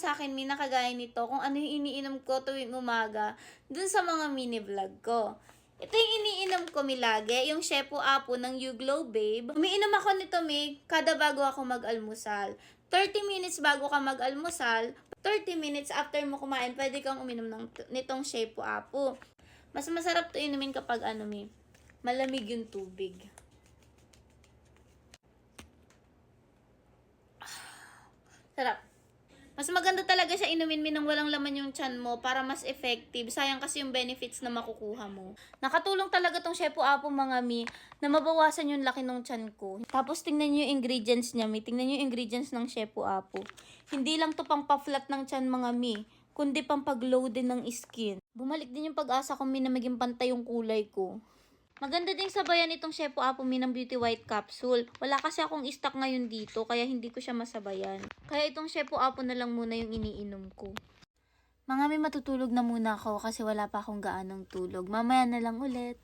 sa akin, Mi, na kagaya nito, kung ano yung iniinom ko tuwing umaga, dun sa mga mini vlog ko. Ito yung iniinom ko, Mi, lagi, yung Shepu Apo ng You Glow Babe. Umiinom ako nito, Mi, kada bago ako mag-almusal. 30 minutes bago ka mag-almusal, 30 minutes after mo kumain, pwede kang uminom nitong Shepu Apo. Mas masarap to inumin kapag ano, Mi, malamig yung tubig. Sarap. Mas maganda talaga siya inumin, Mi, nang walang laman yung tiyan mo para mas effective. Sayang kasi yung benefits na makukuha mo. Nakatulong talaga tong Shepu Apo, mga Mi, na mabawasan yung laki ng tiyan ko. Tapos tingnan nyo yung ingredients niya, Mi. Tingnan nyo yung ingredients ng Shepu Apo. Hindi lang to pang pa-flat ng tiyan, mga Mi, kundi pang pag-glow din ng skin. Bumalik din yung pag-asa ko, Mi, na maging pantay yung kulay ko. Maganda din sabayan itong Shepu Apo, Mi, ng Beauty White Capsule. Wala kasi akong stock ngayon dito, kaya hindi ko siya masabayan. Kaya itong Shepu Apo na lang muna yung iniinom ko. Mga Mi, matutulog na muna ako kasi wala pa akong gaanong tulog. Mamaya na lang ulit.